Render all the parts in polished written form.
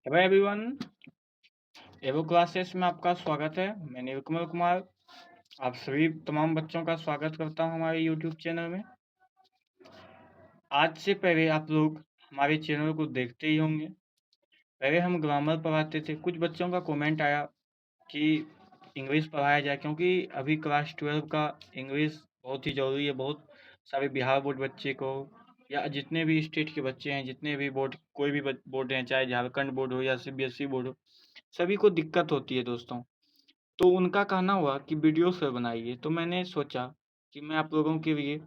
Hello everyone, एवो classes में आपका स्वागत है। मैं नीलकमल कुमार आप सभी तमाम बच्चों का स्वागत करता हूं हमारे यूट्यूब चैनल में। आज से पहले आप लोग हमारे चैनल को देखते ही होंगे। पहले हम ग्रामर पढ़ाते थे। कुछ बच्चों का कमेंट आया कि इंग्लिश पढ़ाया जाए, क्योंकि अभी क्लास 12 का इंग्लिश बहुत ही ज़रूरी है। बहुत सारे बिहार बोर्ड बच्चे को या जितने भी स्टेट के बच्चे हैं, जितने भी बोर्ड कोई भी बोर्ड हैं, चाहे झारखंड बोर्ड हो या सीबीएसई बोर्ड हो, सभी को दिक्कत होती है दोस्तों। तो उनका कहना हुआ कि वीडियो फिर बनाइए, तो मैंने सोचा कि मैं आप लोगों के लिए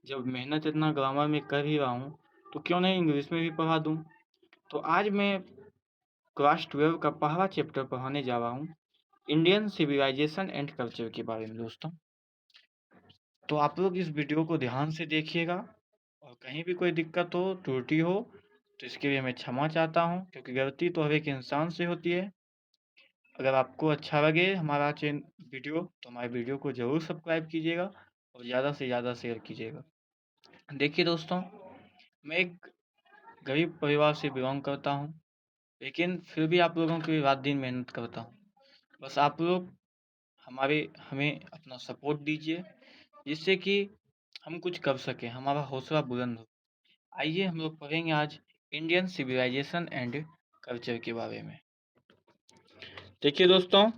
जब मेहनत इतना ग्रामर में कर ही रहा हूँ तो क्यों नहीं इंग्लिश में भी पढ़ा दूँ। तो आज मैं क्लास 12 का पहला चैप्टर पढ़ाने जा रहा हूँ, इंडियन सिविलाइजेशन एंड कल्चर के बारे में दोस्तों। तो आप लोग इस वीडियो को ध्यान से देखिएगा और कहीं भी कोई दिक्कत हो, त्रुटि हो तो इसके लिए मैं क्षमा चाहता हूँ, क्योंकि गलती तो हर एक इंसान से होती है। अगर आपको अच्छा लगे हमारा वीडियो तो हमारे वीडियो को ज़रूर सब्सक्राइब कीजिएगा और ज़्यादा से ज़्यादा शेयर कीजिएगा। देखिए दोस्तों, मैं एक गरीब परिवार से बिलोंग करता हूँ, लेकिन फिर भी आप लोगों के लिए रात दिन मेहनत करता हूँ। बस आप लोग हमें अपना सपोर्ट दीजिए, जिससे कि हम कुछ कर सकें, हमारा हौसला बुलंद हो। आइए हम लोग पढ़ेंगे आज इंडियन सिविलाइजेशन एंड कल्चर के बारे में। देखिए दोस्तों,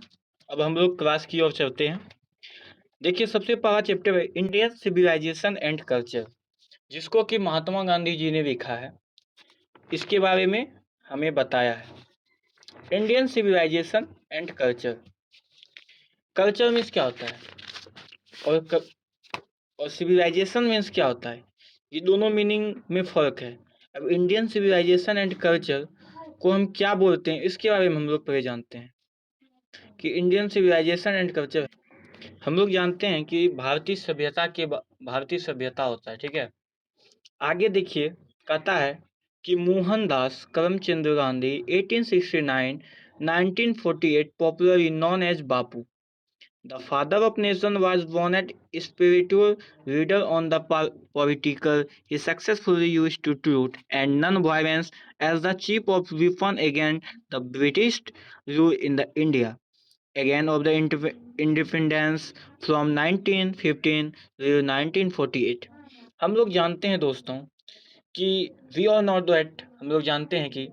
अब हम लोग क्लास की ओर चलते हैं। देखिए, सबसे पहला चैप्टर है इंडियन सिविलाइजेशन एंड कल्चर, जिसको कि महात्मा गांधी जी ने लिखा है। इसके बारे में हमें बताया है। Indian civilization and culture. Culture means क्या होता है और और सिविलाइजेशन मीन्स क्या होता है, ये दोनों मीनिंग में फ़र्क है। अब इंडियन सिविलाइजेशन एंड कल्चर को हम क्या बोलते हैं, इसके बारे में हम लोग पहले जानते हैं कि इंडियन सिविलाइजेशन एंड कल्चर। हम लोग जानते हैं कि भारतीय सभ्यता होता है, ठीक है। आगे देखिए, कहता है कि Mohandas Karamchand Gandhi 1869-1948 popularly known as Bapu, the father of nation, was born at spiritual leader on the political. He successfully used to truth and non-violence as the chief of weapon against the British rule in the India. Again of the independence from 1915 to 1948. हम लोग जानते हैं दोस्तों कि we are not that, हम लोग जानते हैं कि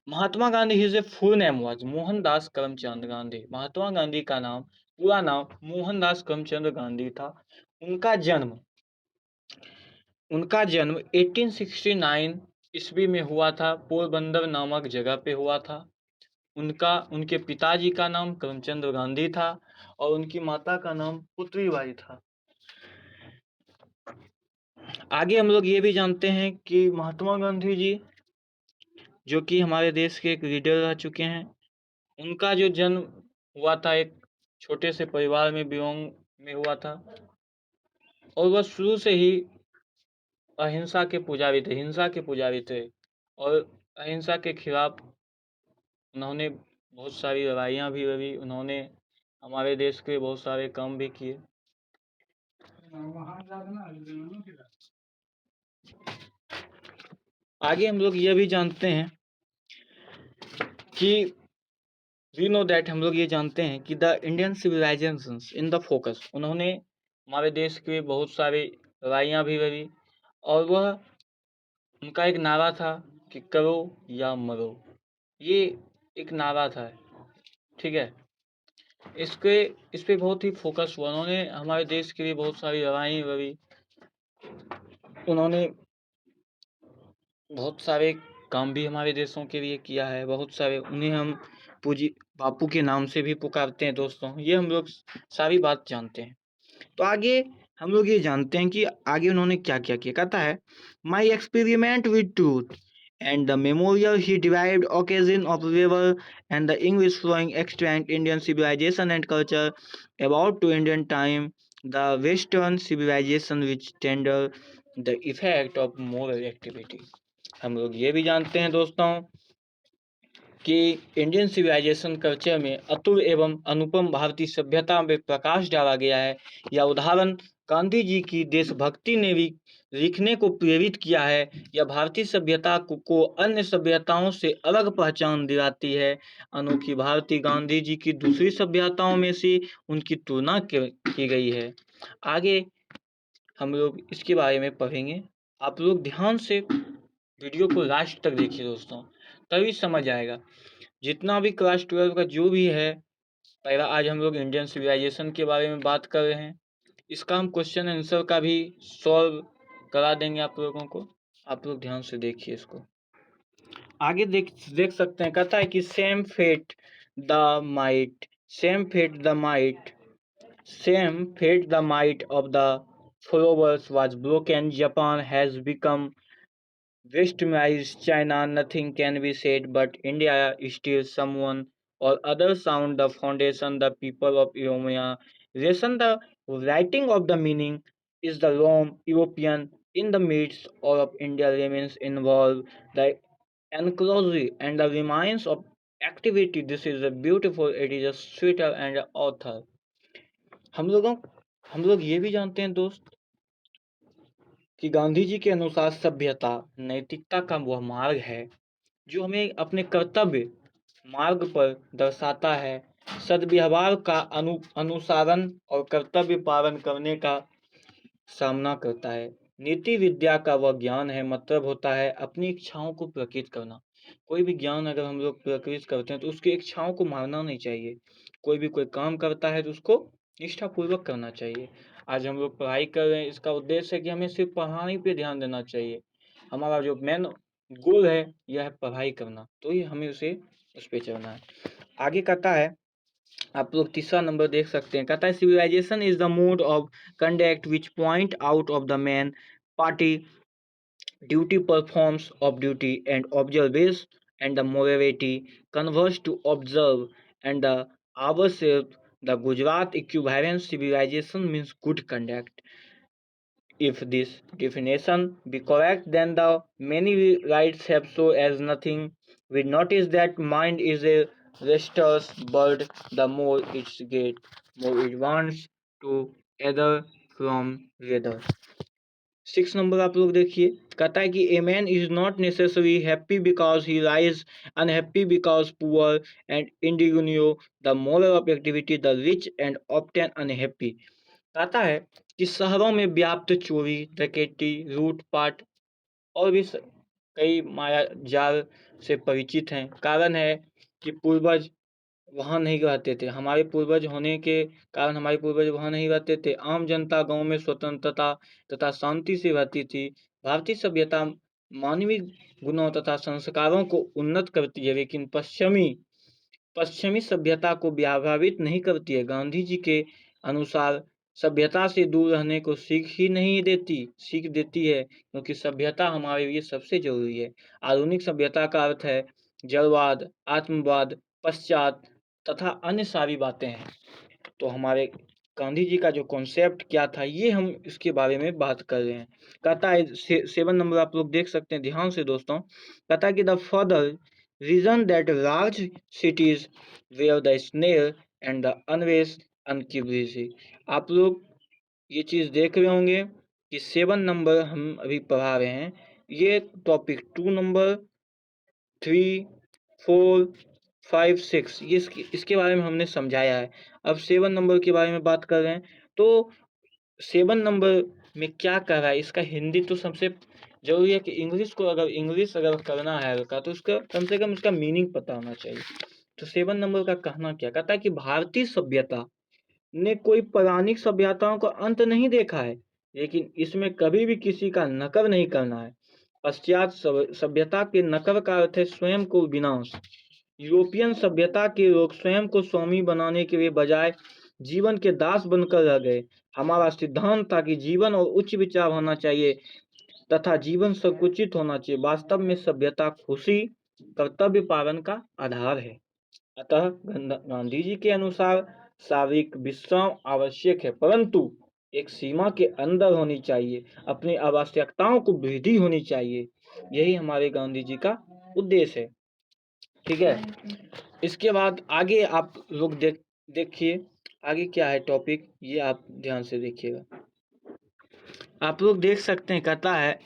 Mahatma Gandhi his a full name was Mohandas Karamchand Gandhi. Mahatma Gandhi का नाम, पूरा नाम मोहनदास करमचंद गांधी था। उनका जन्म उनका जन्म 1869 ईस्वी में हुआ था। पोरबंदर नामक जगह पे हुआ था। उनके पिताजी का नाम करमचंद गांधी था और उनकी माता का नाम पुतलीबाई था। आगे हम लोग ये भी जानते हैं कि महात्मा गांधी जी, जो कि हमारे देश के एक लीडर रह चुके हैं, उनका जो जन्म हुआ था एक छोटे से परिवार में बिलोंग में हुआ था और वह शुरू से ही अहिंसा के पुजारी थे, हिंसा के पुजारी थे और अहिंसा के खिलाफ उन्होंने बहुत सारी लड़ाइयाँ भी लड़ी। उन्होंने हमारे देश के बहुत सारे काम भी किए। आगे हम लोग ये भी जानते हैं कि हम लोग ये जानते हैं कि the Indian civilization in the focus, उन्होंने हमारे देश के बहुत सारी लड़ाइयाँ भी लड़ी और वह उनका एक नारा था कि करो या मरो। ये एक नारा था, ठीक है। इस पे बहुत ही फोकस हुआ। उन्होंने हमारे देश के लिए बहुत सारी लड़ाई लड़ी। उन्होंने बहुत सारे काम भी हमारे देशों के लिए किया है। बहुत सारे उन्हें हम पूजी बापू के नाम से भी पुकारते हैं दोस्तों। ये हम लोग सारी बात जानते हैं। तो आगे हम लोग ये जानते हैं कि आगे उन्होंने क्या क्या किया। कहता है my experiment with truth and the memorial he derived occasion of river and the English flowing extant Indian civilization and culture about to Indian time, the Western civilization which tender the effect of moral activity। हम लोग ये भी जानते हैं दोस्तों कि Indian civilisation culture में अतुल एवं अनुपम भारतीय सभ्यता में प्रकाश डाला गया है। यह उदाहरण गांधी जी की देशभक्ति ने भी लिखने को प्रेरित किया है। यह भारतीय सभ्यता को अन्य सभ्यताओं से अलग पहचान दिलाती है। अनोखी भारतीय गांधी जी की दूसरी सभ्यताओं में से उनकी तुलना की गई है। आगे हम लोग इसके बारे में पढ़ेंगे। आप लोग ध्यान से वीडियो को लास्ट तक देखिए दोस्तों, तभी समझ आएगा। जितना भी क्लास 12 का जो भी है, पहला आज हम लोग इंडियन सिविलाइजेशन के बारे में बात कर रहे हैं। इसका हम क्वेश्चन आंसर का भी सॉल्व करा देंगे आप लोगों को। आप लोग ध्यान से देखिए इसको। आगे देख सकते हैं, कहता है कि same fate the might of the followers was broken. Japan has become westernized. China, nothing can be said, but India is still someone or other sound the foundation. The people of Oromia listen the writing of the meaning is the Rome European in the midst. All of India remains involved. The enclosure and the remains of activity. This is a beautiful. It is a sweeter and a author. हम लोग ये भी जानते हैं दोस्त कि गांधी जी के अनुसार सभ्यता नैतिकता का वह मार्ग है जो हमें अपने कर्तव्य मार्ग पर दर्शाता है। सद्व्यवहार का अनुसारण और कर्तव्य पालन करने का सामना करता है। नीति विद्या का वह ज्ञान है, मतलब होता है अपनी इच्छाओं को प्रकट करना। कोई भी ज्ञान अगर हम लोग प्रकट करते हैं तो उसकी इच्छाओं को मारना नहीं चाहिए। कोई भी कोई काम करता है तो उसको निष्ठापूर्वक करना चाहिए। आज हम लोग पढ़ाई कर रहे हैं, इसका उद्देश्य है कि हमें सिर्फ पढ़ाई पे ध्यान देना चाहिए। हमारा जो मेन गोल है यह है पढ़ाई करना, तो ये हमें उस पर चलना है। आगे कहता है, आप लोग तीसरा नंबर देख सकते हैं, कहता है civilization is the mode of conduct which point out of the man party duty performs of duty and observes and the morality converse to observe and the ourselves. The Gujarat equivalent civilization means good conduct. If this definition be correct, then the many rights have so as nothing. We notice that mind is a restless bird. The more it gets, more it wants to either from rather. 6 number आप लोग देखिए, कहता है कि a man is not necessary happy because he lies unhappy because poor and indigent the moral of activity the rich and often unhappy. कहता है कि शहरों में व्याप्त चोरी डकैती लूटपाट और भी कई माया जाल से परिचित हैं। कारण है कि पूर्वज वहाँ नहीं रहते थे। हमारे पूर्वज होने के कारण हमारे पूर्वज वहाँ नहीं रहते थे। आम जनता गांव में स्वतंत्रता तथा शांति से रहती थी। भारतीय सभ्यता मानवीय गुणों तथा संस्कारों को उन्नत करती है, लेकिन पश्चिमी सभ्यता को प्रभावित नहीं करती है। गांधी जी के अनुसार सभ्यता से दूर रहने को सीख देती है, क्योंकि सभ्यता हमारे लिए सबसे जरूरी है। आधुनिक सभ्यता का अर्थ है जड़वाद, आत्मवाद, पश्चात तथा अन्य सारी बातें हैं। तो हमारे गांधी जी का जो कॉन्सेप्ट क्या था, ये हम इसके बारे में बात कर रहे हैं। कहता है 7 नंबर आप लोग देख सकते हैं ध्यान से दोस्तों। कहता है कि the further reason that large cities where the snail and the अनवेस अनक्यूबिसी। आप लोग ये चीज देख रहे होंगे कि 7 नंबर हम अभी पढ़ा रहे हैं। ये टॉपिक 2 नंबर 3, 4, 5, 6 ये इसके बारे में हमने समझाया है। अब 7 नंबर के बारे में बात कर रहे हैं। तो 7 नंबर में क्या कर रहा है, इसका हिंदी तो सबसे जरूरी है कि इंग्लिश अगर करना है हल्का, तो उसका कम से कम उसका मीनिंग पता होना चाहिए। तो 7 नंबर का कहना क्या कहता है कि भारतीय सभ्यता ने कोई पौराणिक सभ्यताओं का अंत नहीं देखा है, लेकिन इसमें कभी भी किसी का नकल नहीं करना है। पश्चात सभ्यता के नकल का अर्थ है स्वयं को विनाश। यूरोपियन सभ्यता के लोग स्वयं को स्वामी बनाने के बजाय जीवन के दास बनकर रह गए। हमारा सिद्धांत था कि जीवन और उच्च विचार होना चाहिए तथा जीवन संकुचित होना चाहिए। वास्तव में सभ्यता खुशी कर्तव्य पालन का आधार है। अतः गांधी जी के अनुसार शारीरिक विश्राम आवश्यक है, परंतु एक सीमा के अंदर होनी चाहिए। अपनी आवश्यकताओं को वृद्धि होनी चाहिए। यही हमारे गांधी जी का उद्देश्य है। ठीक है। इसके बाद आगे आप लोग देखिए आगे क्या है टॉपिक, ये आप ध्यान से देखिएगा। आप लोग देख सकते हैं, कहता है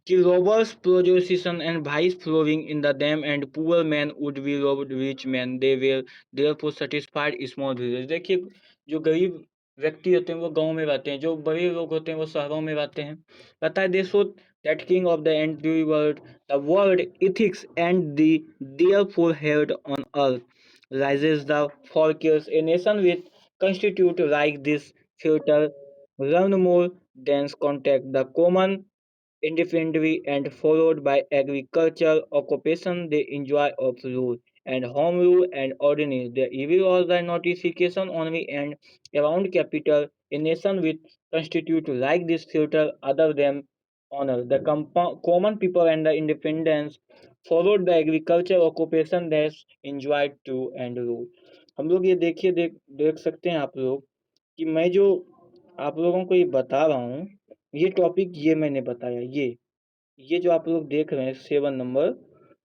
कि robbers possession and vice flowing in the them and poor men would be robbed rich men, they were therefore satisfied small villages। देखिए जो गरीब व्यक्ति होते हैं वो गांव में रहते हैं, जो बड़े लोग होते हैं वो शहरों में रहते हैं। कहता है दे show that king of the entire world, the world ethics and the therefore held on earth rises the forecast, a nation with constitute like this future learn more dense contact the common independently and followed by agricultural occupation they enjoy of rule and home rule and ordinance. The evil or the notification only and around capital, a nation with constitute like this future other than honor. The common people and the independence followed the agricultural occupation they enjoyed to and rule। हम लोग ये देखिए देख सकते हैं आप लोग कि मैं जो आप लोगों को ये बता रहा हूँ, ये टॉपिक ये मैंने बताया, ये जो आप लोग देख रहे हैं 7 नंबर,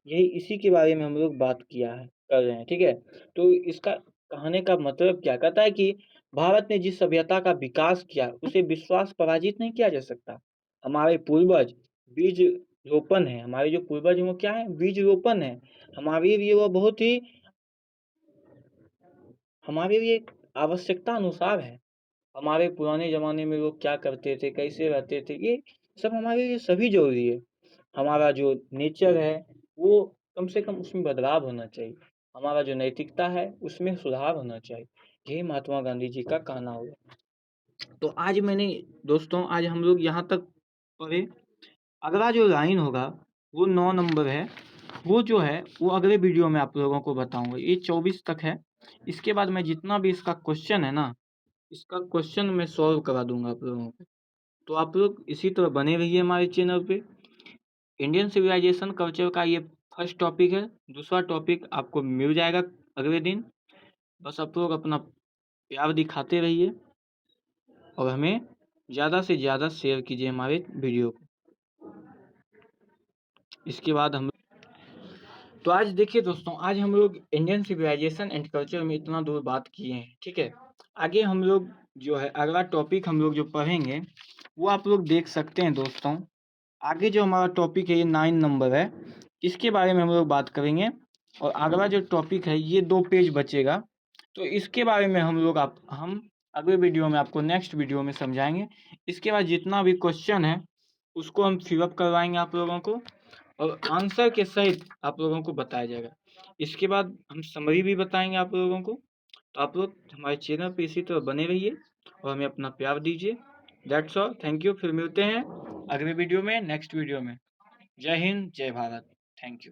यही इसी के बारे में हम लोग बात किया है कर रहे हैं, ठीक है। तो इसका कहने का मतलब क्या कहता है कि भारत ने जिस सभ्यता का विकास किया उसे विश्वास पराजित नहीं किया जा सकता। हमारे पूर्वज बीज रोपण है, हमारे जो पूर्वज हैं वो क्या है, बीज रोपण है। हमारे लिए वो बहुत ही हमारे लिए आवश्यकता अनुसार है। हमारे पुराने ज़माने में लोग क्या करते थे, कैसे रहते थे, ये सब हमारे लिए सभी ज़रूरी है। हमारा जो नेचर है, वो कम से कम उसमें बदलाव होना चाहिए। हमारा जो नैतिकता है, उसमें सुधार होना चाहिए। यही महात्मा गांधी जी का कहना होगा। तो आज मैंने दोस्तों आज हम लोग यहाँ तक पढ़े। अगला जो लाइन होगा, वो 9 नंबर है। वो जो है, वो अगले वीडियो में आप लोगों को बताऊँगा। ये 24 तक है। इसके बाद मैं जितना भी इसका क्वेश्चन है ना, इसका क्वेश्चन मैं सॉल्व करा दूँगा आप लोगों को। तो आप लोग इसी तरह बने रहिए हमारे चैनल पे। इंडियन सिविलाइजेशन कल्चर का ये फर्स्ट टॉपिक है। दूसरा टॉपिक आपको मिल जाएगा अगले दिन। बस आप लोग अपना प्यार दिखाते रहिए और हमें ज़्यादा से ज़्यादा शेयर कीजिए हमारे वीडियो को। इसके बाद हम तो आज देखिए दोस्तों, आज हम लोग इंडियन सिविलाइजेशन एंड कल्चर में इतना दूर बात किए हैं, ठीक है। आगे हम लोग जो है अगला टॉपिक हम लोग जो पढ़ेंगे वो आप लोग देख सकते हैं दोस्तों। आगे जो हमारा टॉपिक है ये 9 नंबर है, इसके बारे में हम लोग बात करेंगे। और अगला जो टॉपिक है ये 2 पेज बचेगा, तो इसके बारे में हम अगले वीडियो में आपको नेक्स्ट वीडियो में समझाएंगे। इसके बाद जितना भी क्वेश्चन है उसको हम फिलअप करवाएंगे आप लोगों को और आंसर के सहित आप लोगों को बताया जाएगा। इसके बाद हम समरी भी बताएंगे आप लोगों को। तो आप लोग हमारे चैनल पे इसी तरह बने रहिए और हमें अपना प्यार दीजिए। That's all, thank you. फिर मिलते हैं अगले वीडियो में, नेक्स्ट वीडियो में। जय हिंद, जय भारत, थैंक यू।